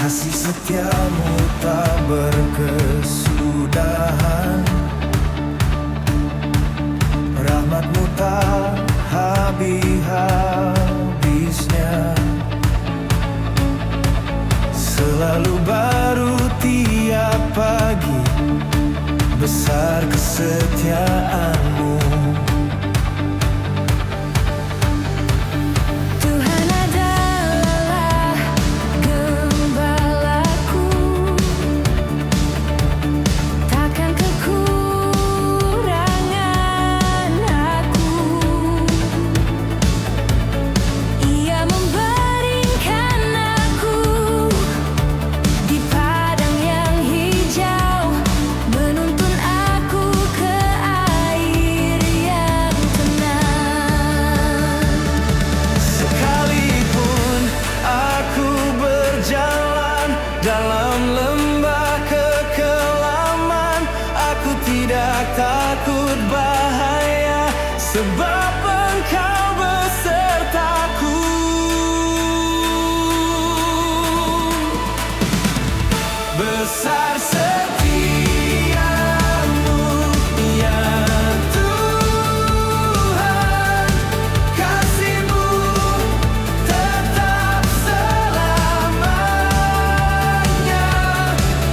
Kasih setiamu tak berkesudahan, rahmatmu tak habis-habisnya. Selalu baru tiap pagi, besar kesetiaanmu. Dalam lembah kekelaman, aku tidak takut bahaya, sebab Engkau besertaku. Besar setiamu, ya Tuhan, kasih-Mu tetap selamanya.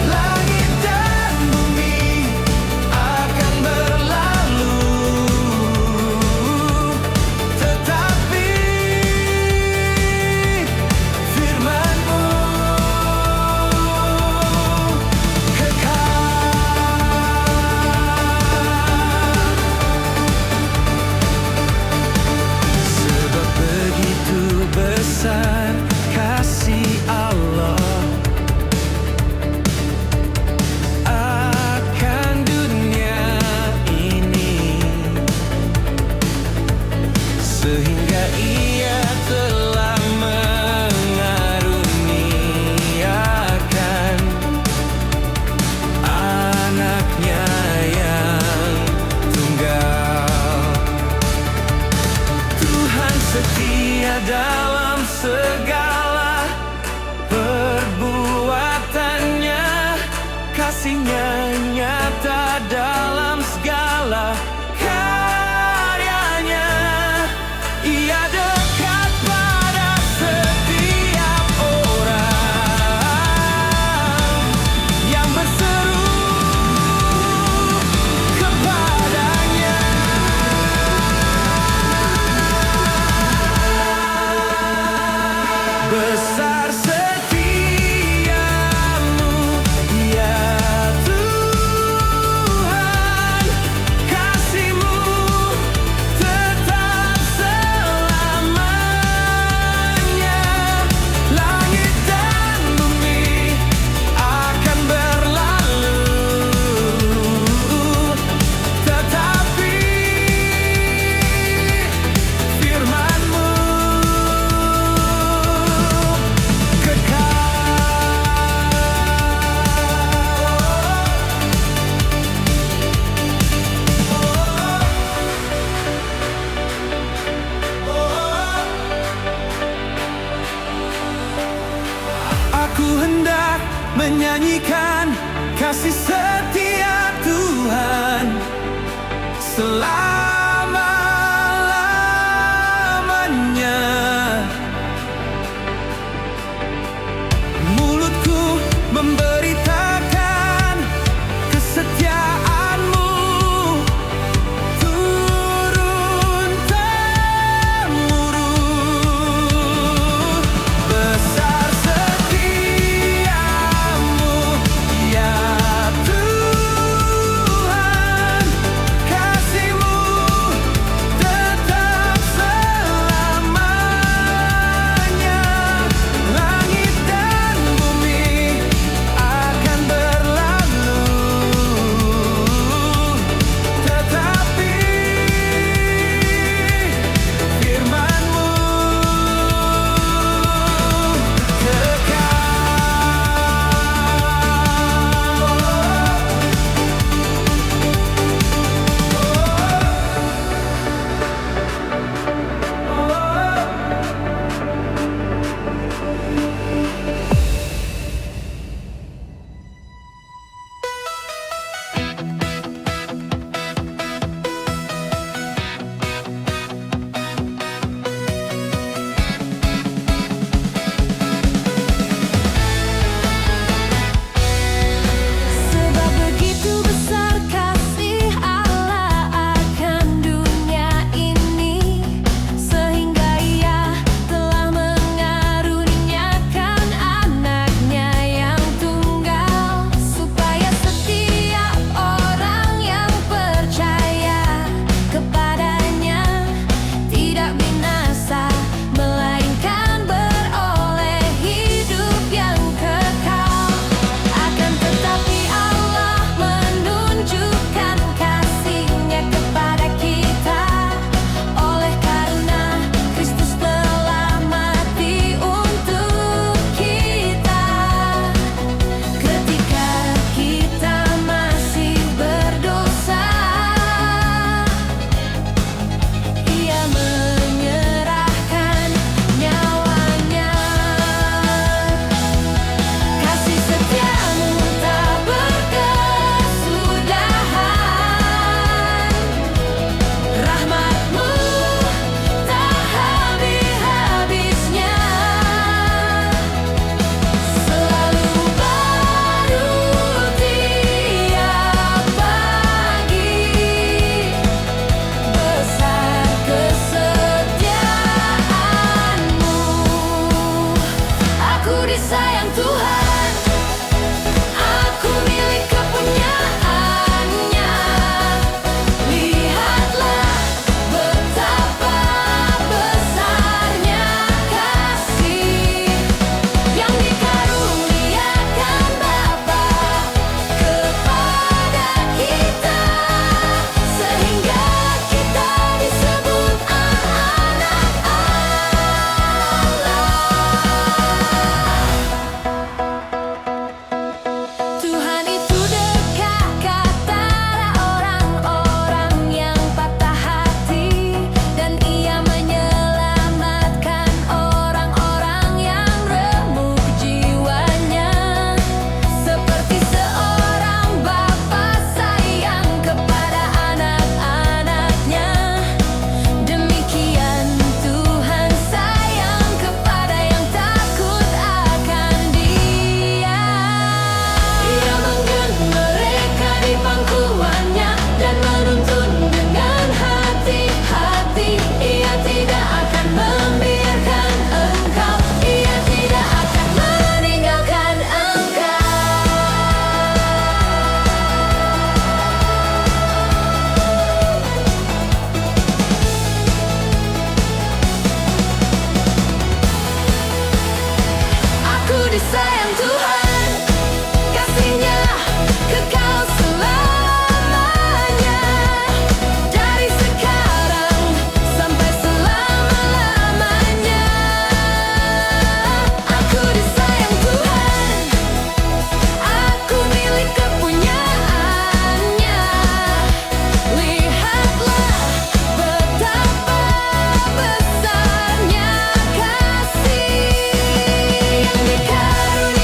Langit dan bumi akan berlalu, tetapi firman-Mu sebab begitu besar kasih Allah akan dunia ini, sehingga Ia telah mengaruniakan anaknya yang tunggal. Tuhan setia dalam segala perbuatannya, kasih-Nya nyata dalam segala karyanya. Ia dekat pada setiap orang yang berseru kepadanya. Besar setiamu, ya Tuhan, kasih-Mu tetap selamanya. Langit dan bumi akan berlalu, tetapi firman-Mu aku hendak menyanyikan kasih setia Tuhan selama-lamanya. Mulutku memberitakan kesetiaan-Mu turun-temurun. Besar setiamu, ya Tuhan, kasih-Mu Aku disayang Tuhan, aku milik kepunyaannya. Lihatlah betapa besarnya kasih yang dikaruniakan Bapa kepada kita, sehingga kita disebut anak-anak Allah. Tuhan itu dekat kata orang-orang yang patah hati, dan Ia menyelamatkan orang-orang yang remuk jiwanya. Seperti seorang bapa sayang kepada anak-anaknya, demikian Tuhan sayang kepada yang takut akan Dia. Ia menggen mereka di pangkuannya dan menuntun dengan hati-hati. Ia tidak akan membiarkan engkau, Ia tidak akan meninggalkan engkau. Aku disayang Tuhan, kasih-Nya kekal selamanya. Dari sekarang sampai selama-lamanya. Aku disayang Tuhan, aku milik kepunyaannya. Lihatlah betapa besarnya kasih yang dikaruniakan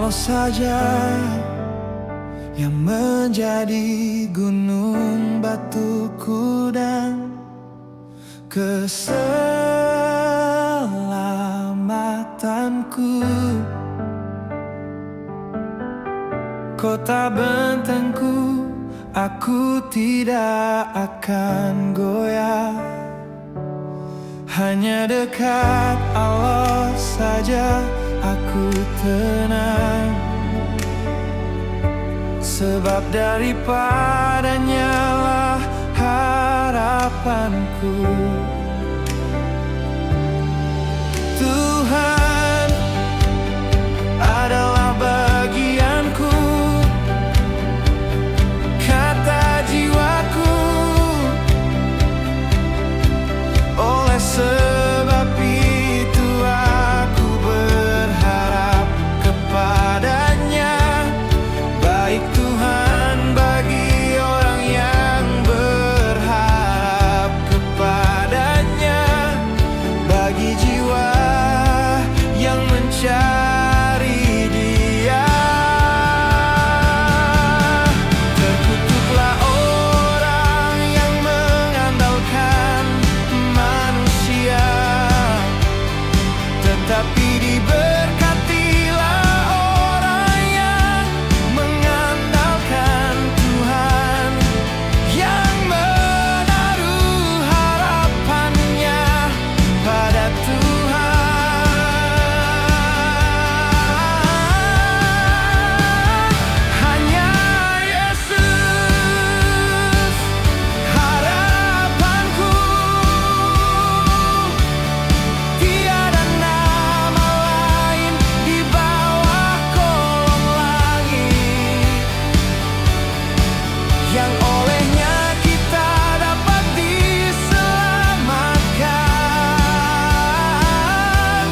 Engkau saja yang menjadi gunung batuku dan keselamatanku, kota bentengku, aku tidak akan goyah. Hanya dekat Allah saja aku tenang, sebab daripadanya lah harapanku. Tuhan adalah bagianku, kata jiwaku. Oleh sebab itu aku berharap kepadanya. Baik Tuhan bagi orang yang berharap kepadanya, bagi jiwa yang mencari Dia. Terkutuklah orang yang mengandalkan manusia, tetapi diberkatilah orang yang mengandalkan Tuhan, yang menaruh harapannya pada Tuhan. Hanya Yesus harapanku, tiada nama lain di bawah kolong langit yang olehnya kita dapat diselamatkan.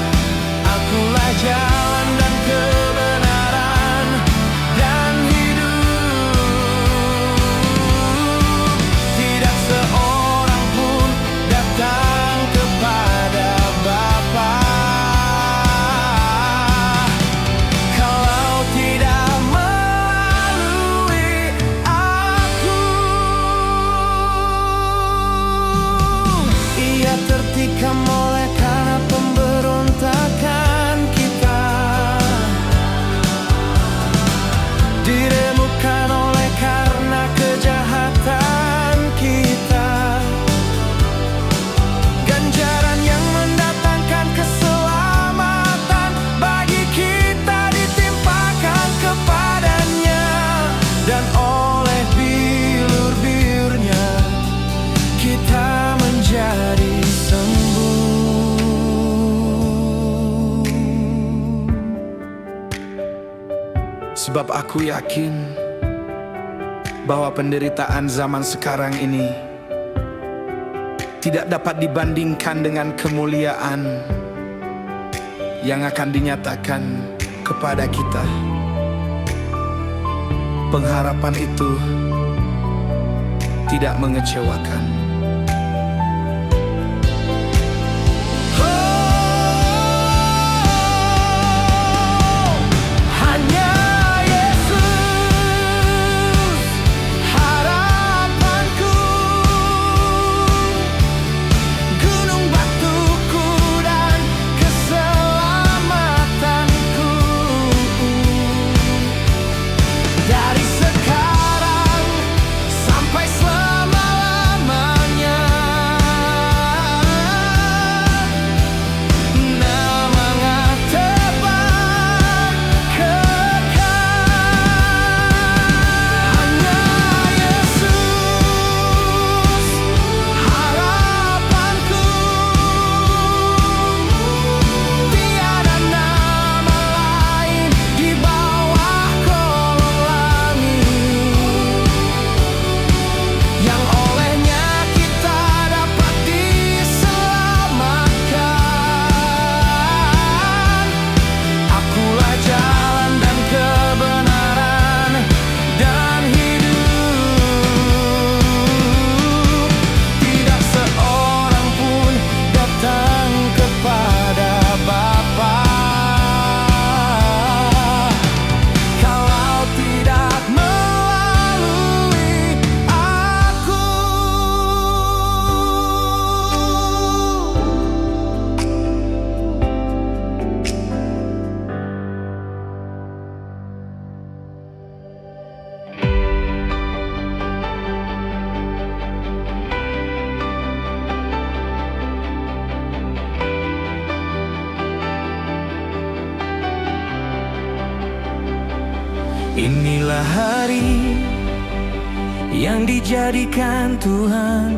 Akulah jalan dan kebenaran dan hidup. Tidak seorang pun datang kepada Bapa kalau tidak melalui aku. Ia tertikam oleh karena pemberontakan kita, diremukkan oleh karena kejahatan kita. Ganjaran yang mendatangkan keselamatan bagi kita ditimpakan kepadanya, dan oleh bilur-bilurnya kita menjadi sembuh. Sebab aku yakin bahwa penderitaan zaman sekarang ini tidak dapat dibandingkan dengan kemuliaan yang akan dinyatakan kepada kita. Pengharapan itu tidak mengecewakan. Hanya Yesus harapanku, gunung batuku dan keselamatanku. Dari sekarang sampai selama-lamanya Inilah hari yang dijadikan Tuhan.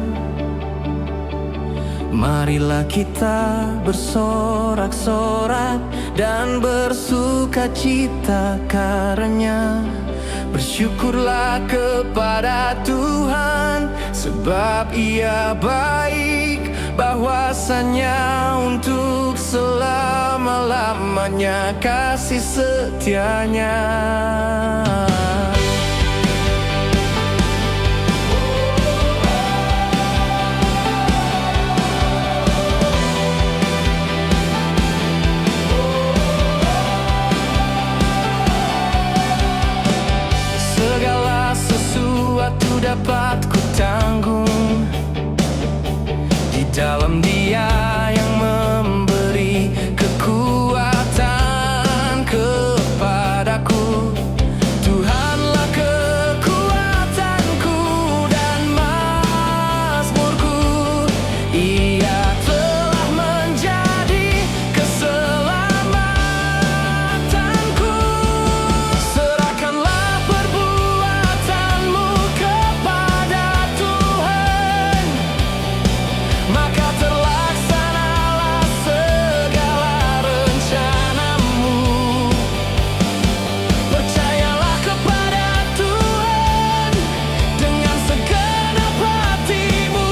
Marilah kita bersorak-sorak dan bersukacita karena bersyukurlah kepada Tuhan, sebab Ia baik, bahwasanya untuk selama-lamanya kasih setianya. Segala sesuatu dapat ku tanggung di dalam Dia yang memberi kekuatan kepadaku. Tuhanlah kekuatanku dan mazmurku. Ia telah menjadi keselamatanku. Serahkanlah perbuatanmu kepada Tuhan, maka terlaksanalah segala rencanamu. Percayalah kepada Tuhan dengan segenap hatimu,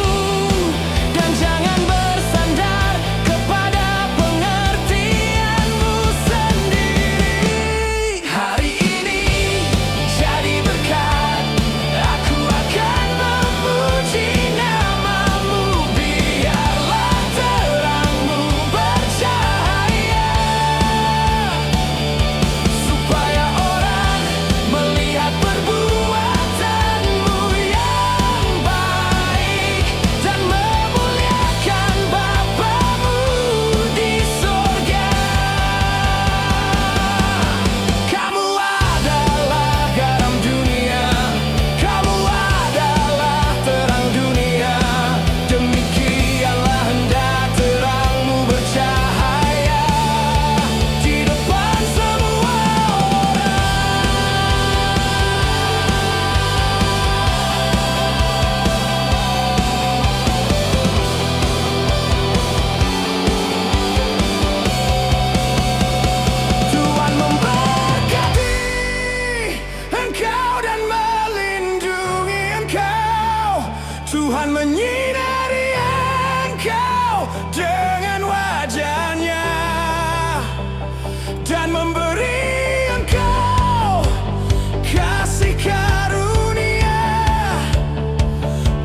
dan jangan bersandar kepada pengertianmu sendiri. Hari ini jadi berkat, aku akan memuji namamu. Biarlah terangmu bercahaya, supaya orang melihat perbuatanmu yang baik dan memuliakan Bapamu di sorga. Kamu adalah garam dunia, kamu adalah terang dunia. Demikianlah hendak terangmu bercahaya di depan semua Tuhan memberkati engkau dan melindungi engkau. Tuhan menyinari engkau dengan wajah-Nya dan memberi engkau kasih karunia.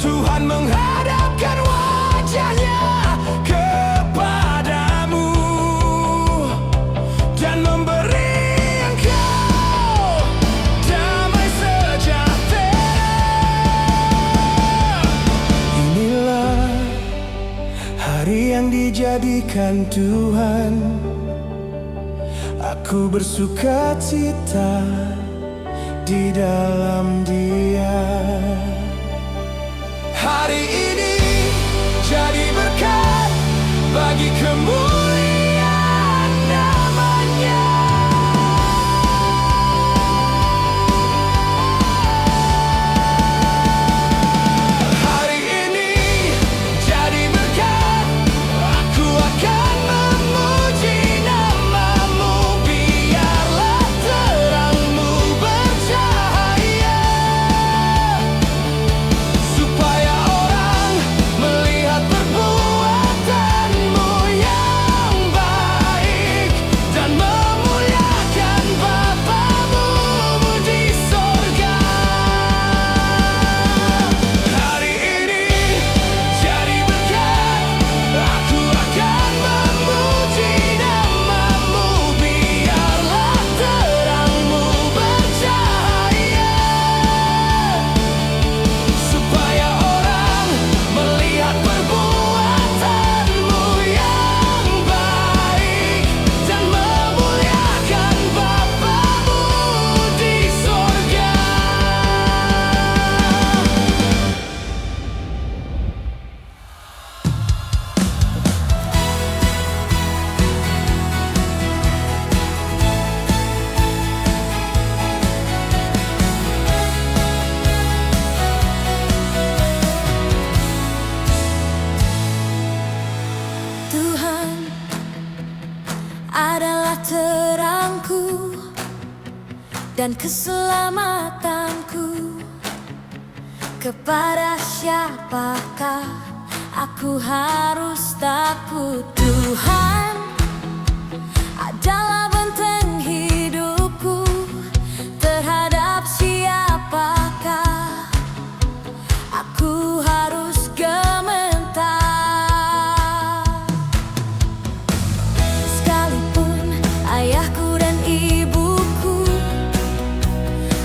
Tuhan menghadapkan wajah-Nya kepadamu dan memberi engkau damai sejahtera. Inilah hari yang dijadikan Tuhan, aku bersukacita di dalam Dia. Hari ini jadi berkat bagi kemuliaan namanya. Hari ini jadi berkat, aku akan memuji namamu. Biarlah terangmu bercahaya, supaya orang melihat perbuatanmu yang terangku dan keselamatanku. Kepada siapakah aku harus takut? Tuhan adalah benteng hidupku. Terhadap siapakah aku harus gementar? Sekalipun ayahku dan ibuku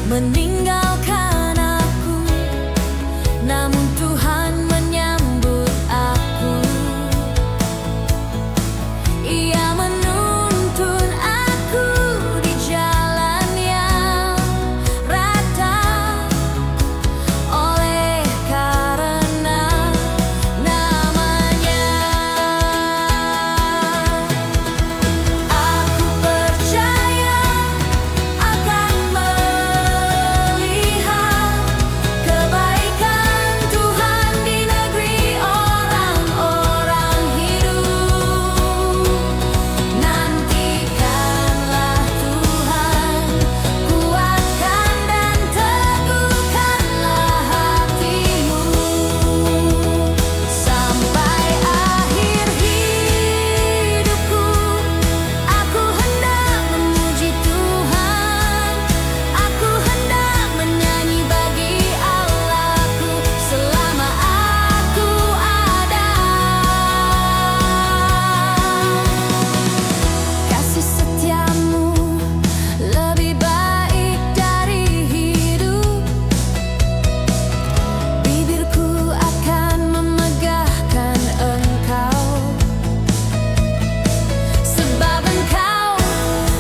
meninggalkan aku, namun Tuhan menyambut aku. Ia menuntun aku di jalan yang rata. Oleh karena namanya, aku percaya akan melihat kebaikan Tuhan di negeri orang-orang hidup. Nantikanlah Tuhan, kuatkan dan teguhkanlah hatimu. Sampai akhir hidupku, aku hendak memuji Tuhan. Aku hendak menyanyi bagi Allahku selama aku ada. Kasih setiamu lebih baik dari hidup. Bibirku akan memegahkan Engkau, sebab Engkau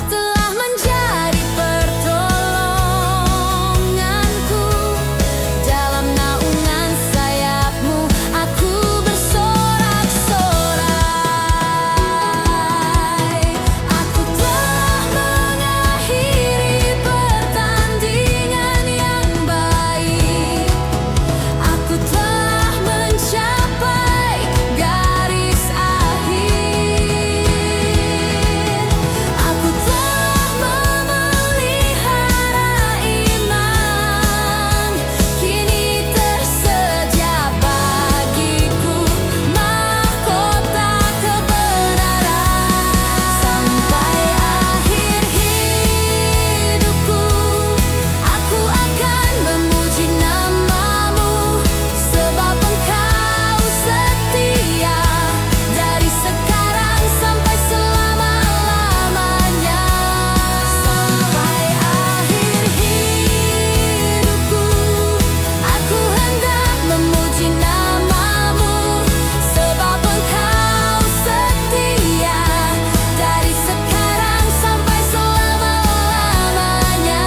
telah menjadi pertolonganku. Dalam naungan sayap-Mu aku bersorak-sorai. Aku telah mengakhiri pertandingan yang baik. Aku telah mencapai garis akhir. Aku telah memelihara iman. Kini tersedia bagiku mahkota kebenaran. Sampai akhir hidupku, aku akan memuji nama-Mu, sebab Engkau setia dari sekarang sampai selama-lamanya. Sampai akhir hidupku, aku hendak memuji nama-Mu, sebab Engkau setia dari sekarang sampai selama-lamanya.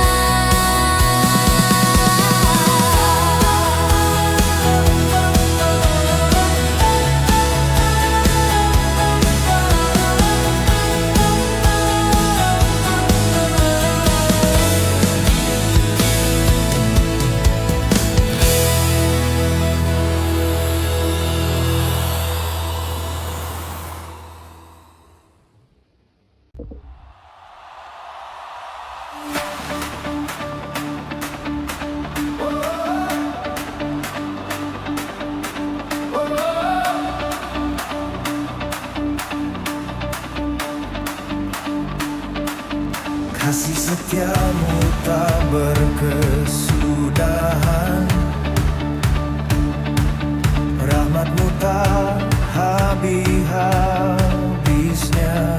Kasih setiamu tak berkesudahan, rahmat-Mu tak habis-habisnya.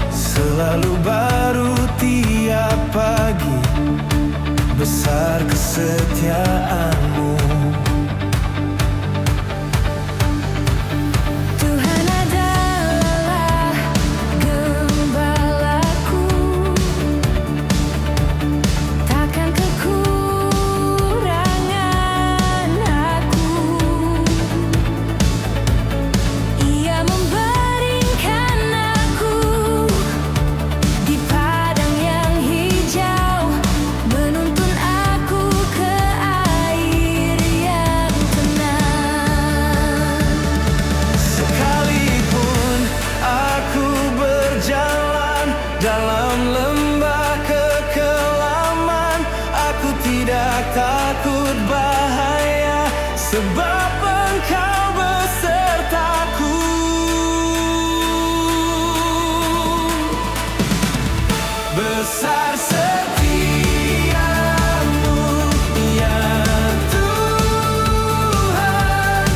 Selalu baru tiap pagi, besar kesetiaan-Mu. Tuhan adalah gembalaku, takkan kekurangan aku. Ia membaringkan aku di padang yang hijau, menuntun aku ke air dalam lembah kekelaman. Aku tidak takut bahaya, sebab Engkau besertaku. Besar setiamu, ya Tuhan,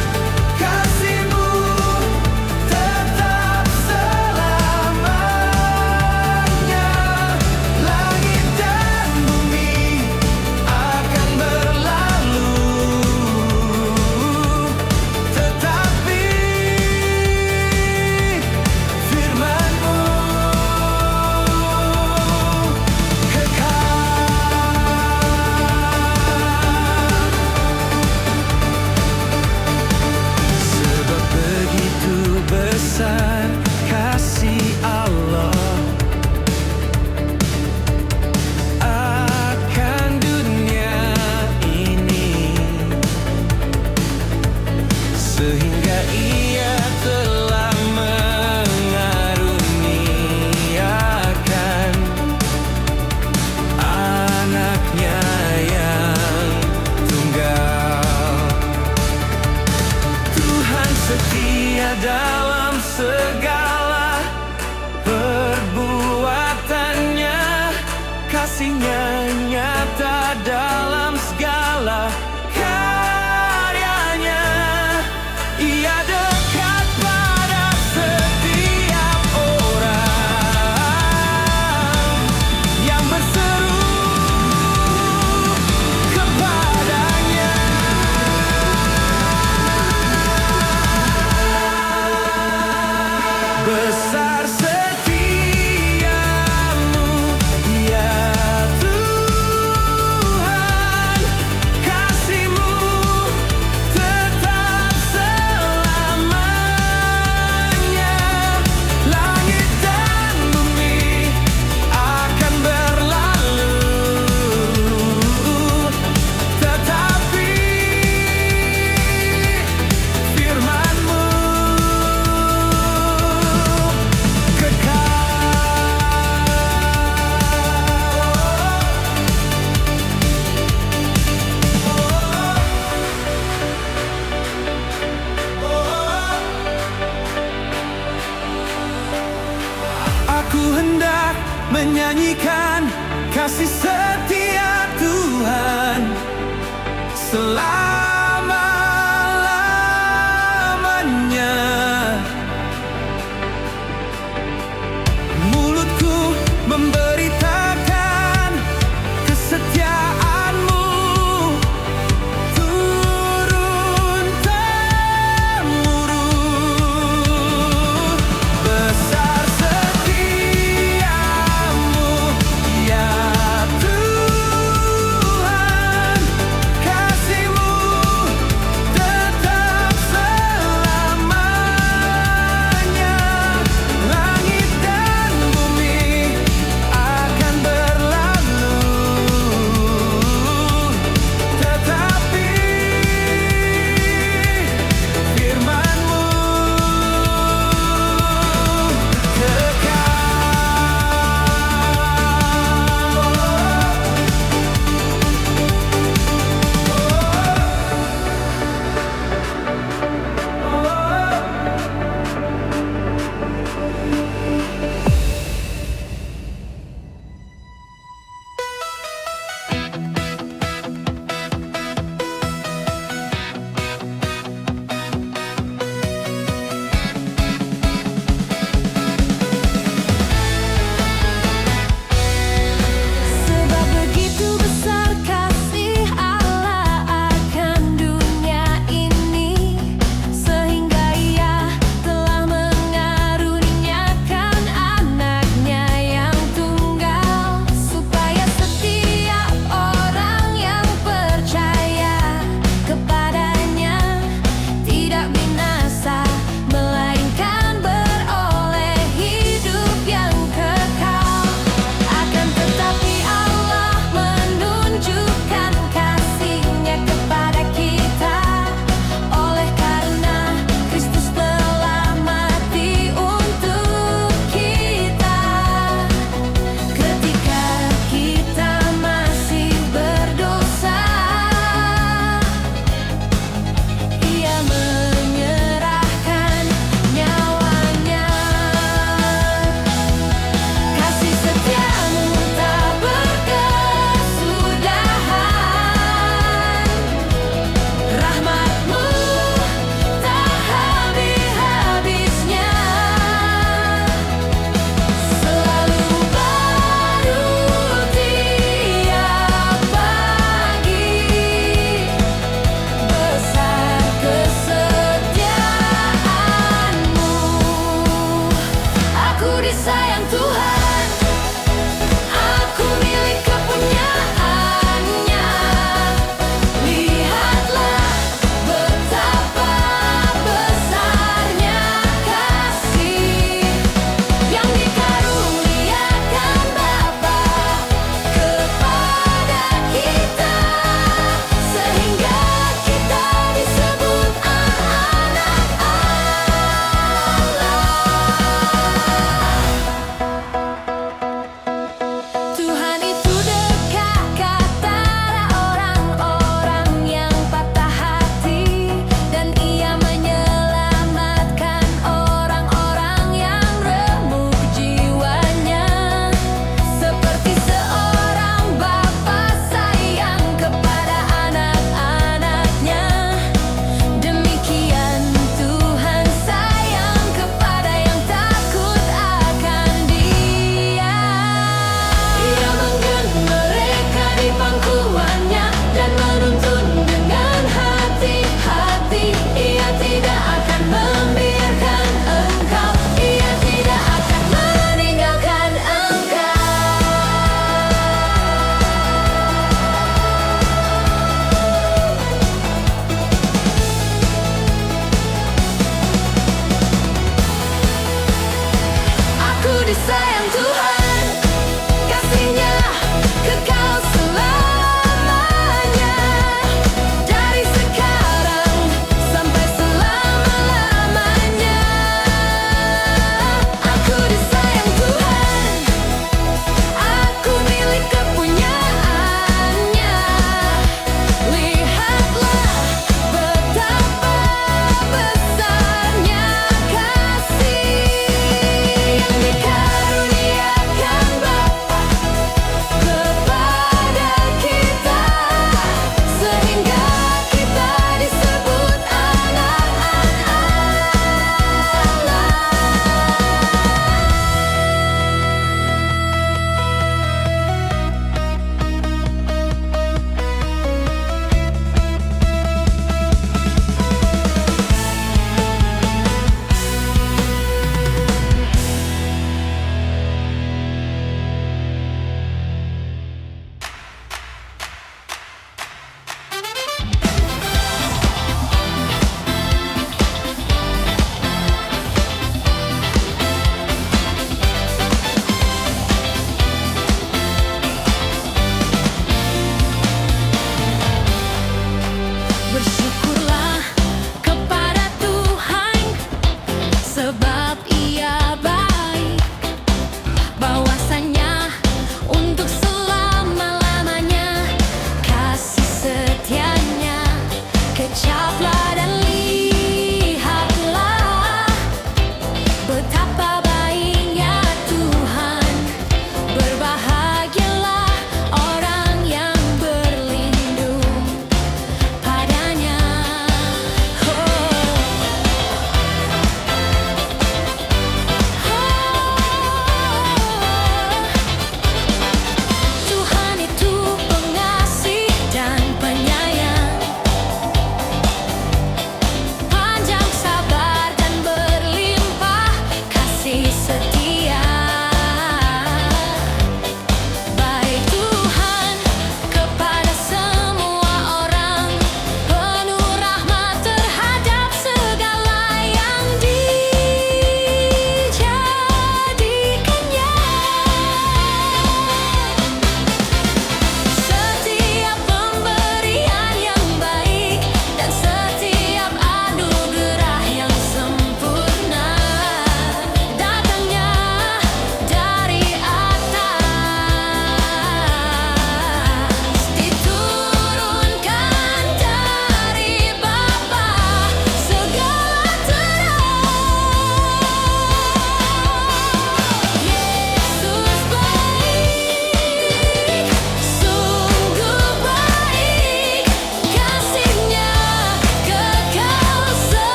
kasih-Mu tetap selamanya. Langit dan bumi akan berlalu, tetapi firman-Mu sebab begitu besar kasih Allah akan dunia ini, sehingga Ia telah mengaruniakan anaknya yang tunggal. Tuhan setia dalam segala perbuatannya, kasih-Nya nyata dalam segala karyanya. Ia dekat pada setiap orang yang berseru kepadanya. Besar setiamu, ya Tuhan, kasih-Mu tetap selamanya. Langit dan bumi akan berlalu, tetapi firman-Mu Aku hendak menyanyikan kasih setia Tuhan selama-lamanya. Mulutku memberitakan kesetiaan-Mu turun-temurun. Besar setiamu, ya Tuhan, kasih-Mu disayang Tuhan, aku milik kepunyaannya. Lihatlah betapa besarnya kasih yang dikaruniakan Bapa kepada kita, sehingga kita disebut anak-anak Allah. Tuhan itu dekat antara orang-orang yang patah hati, dan Ia menyelamatkan orang-orang yang remuk jiwanya. Seperti seorang bapa sayang kepada anak-anaknya, demikian Tuhan sayang kepada yang takut akan Dia. Ia menggendong mereka di pangkuannya dan menuntun dengan hati-hati. Ia tidak akan membiarkan engkau, Ia tidak akan meninggalkan engkau. Aku disayang Tuhan, kasih-Nya kekal selamanya. Dari sekarang sampai selama-lamanya. Aku disayang Tuhan, aku milik kepunyaannya. Lihatlah betapa besarnya kasih yang dikaruniakan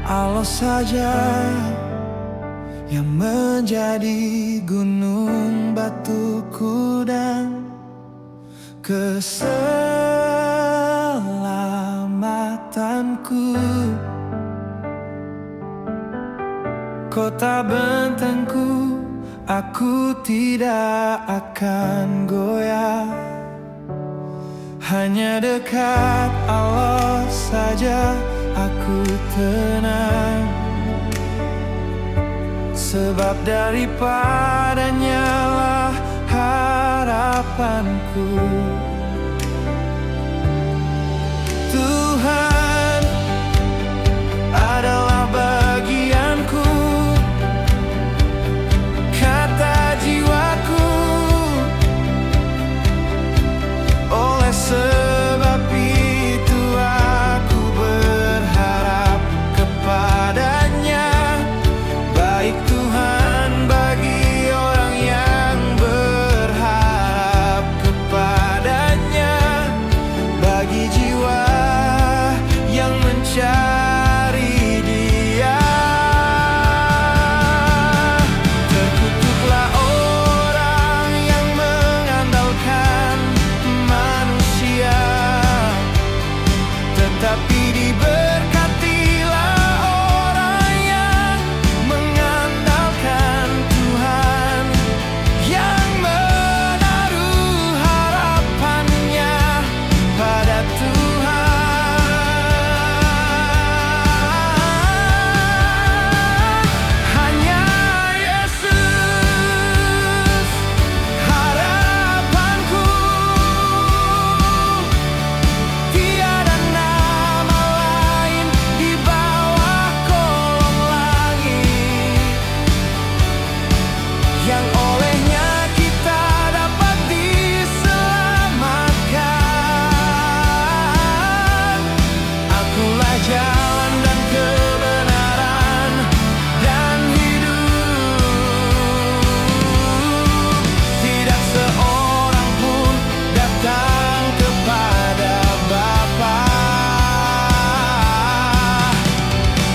Allah saja yang menjadi gunung batuku dan keselamatanku, kota bentengku, aku tidak akan goyah. Hanya dekat Allah saja aku tenang, sebab daripadanya lah harapanku. Tuhan adalah bagianku, kata jiwaku. Oleh sebab itu aku berharap kepadanya. Baik Tuhan bagi orang yang berharap kepadanya, bagi jiwa yang mencari Dia. Terkutuklah orang yang mengandalkan manusia, tetapi diberkatilah orang yang mengandalkan Tuhan, yang menaruh harapannya pada Tuhan. Hanya Yesus harapanku, tiada nama lain di bawah kolong langit yang olehnya kita dapat diselamatkan. Akulah jalan dan kebenaran dan hidup. Tidak seorang pun datang kepada Bapa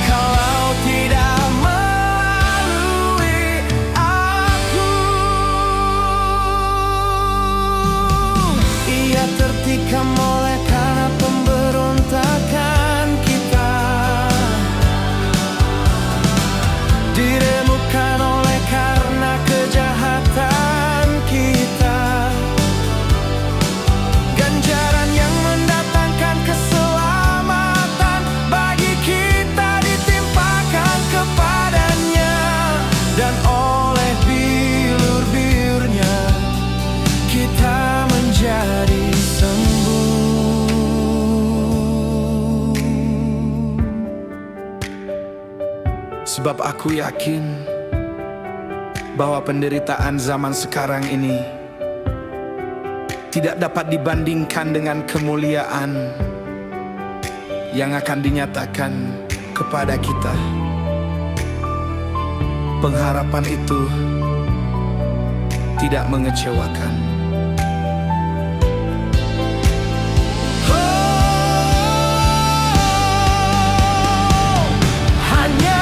kalau tidak melalui aku. Ia tertikam oleh karena pemberontakan kita, diremukkan oleh karena kejahatan kita. Ganjaran yang mendatangkan keselamatan bagi kita ditimpakan kepadanya, dan oleh bilur-bilurnya kita menjadi sembuh. Sebab aku yakin bahwa penderitaan zaman sekarang ini tidak dapat dibandingkan dengan kemuliaan yang akan dinyatakan kepada kita. Pengharapan itu tidak mengecewakan. Hanya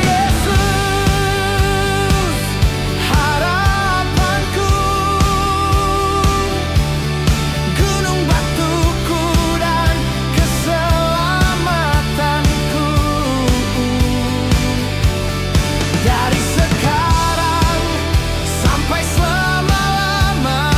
Yesus harapanku, gunung batuku dan keselamatanku. Dari sekarang sampai selama-lamanya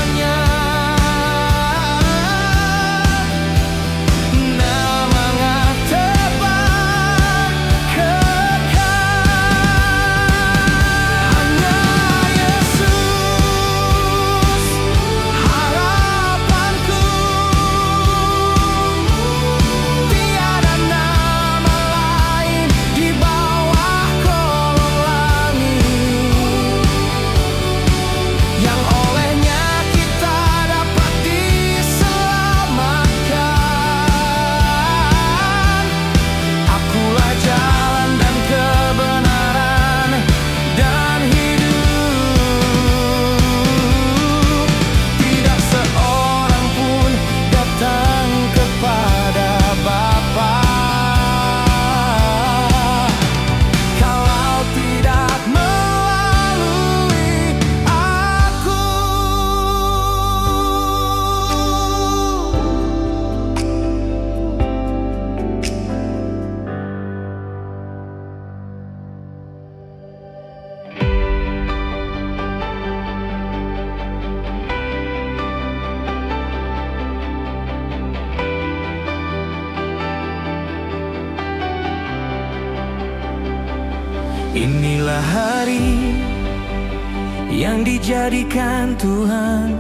Inilah hari yang dijadikan Tuhan.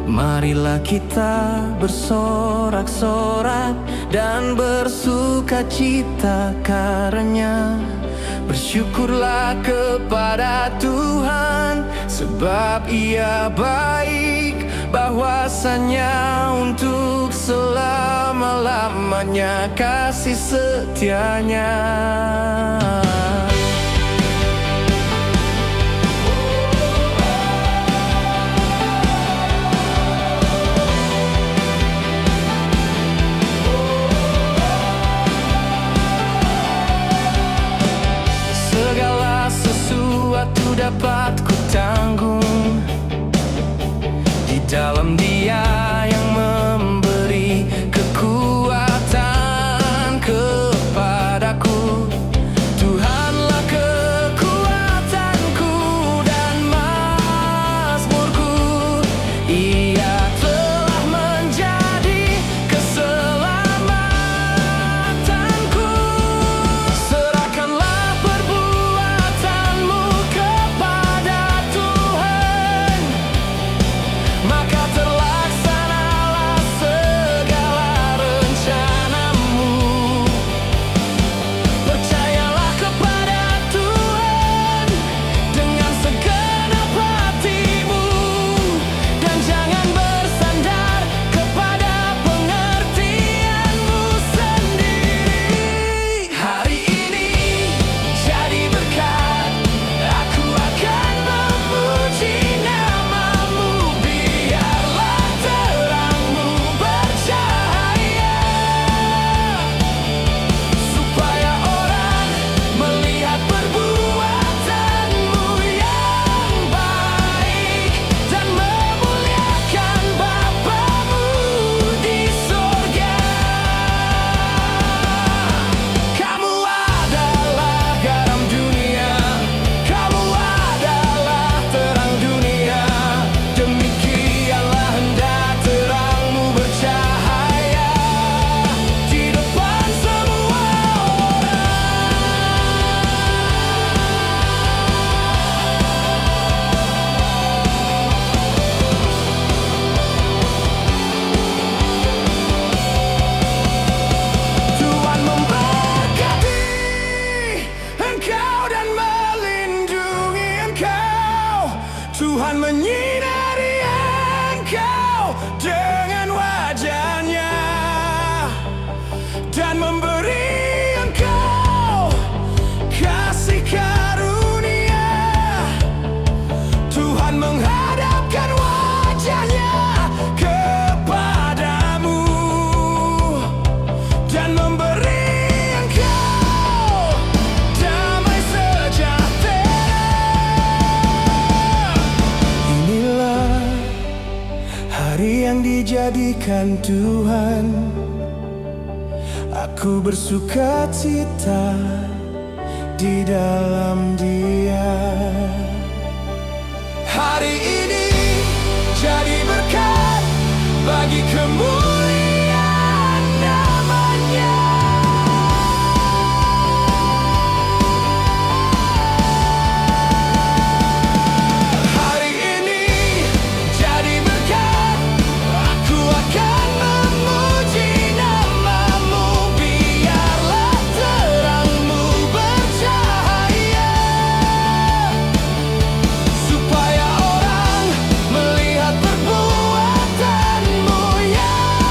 Marilah kita bersorak-sorak dan bersukacita karenanya. Bersyukurlah kepada Tuhan, sebab Ia baik, bahwasanya untuk selama-lamanya kasih setianya. Segala sesuatu dapat ku tanggung di dalam Dia yang memberi kekuatan kepadaku. Tuhanlah kekuatanku dan mazmurku. Ia telah menjadi keselamatanku. Serahkanlah perbuatanmu kepada Tuhan, maka terlaksanalah segala rencanamu. Percayalah kepada Tuhan dengan segenap hatimu, dan jangan bersandar kepada pengertianmu sendiri. Hari ini jadi berkat, aku akan memuji namamu. Biarlah terangmu bercahaya, supaya orang melihat perbuatanmu yang baik dan memuliakan Bapamu di sorga. Kamu adalah garam dunia, kamu adalah terang dunia. Demikianlah hendak terangmu bercahaya di depan semua Tuhan memberkati engkau dan melindungi engkau. Tuhan menyinari engkau dengan wajah-Nya dan memberi engkau kasih karunia. Tuhan menghadapkan wajah-Nya kepadamu dan memberi engkau damai sejahtera. Inilah hari yang dijadikan Tuhan, aku bersukacita di dalam Dia. Hari ini jadi berkat bagi kemuliaan namanya. Hari ini jadi berkat, aku akan memuji namamu. Biarlah terangmu bercahaya, supaya orang melihat perbuatanmu yang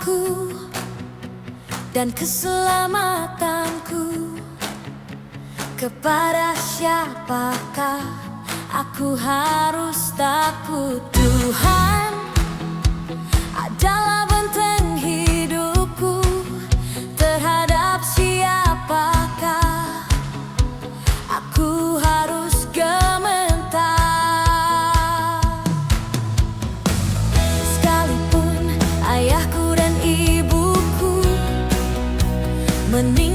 jiwaku dan keselamatanku. Kepada siapakah aku harus takut? Tuhan adalah benteng hidupku. Terhadap siapakah aku harus gementar? Sekalipun ayahku dan ibuku meninggal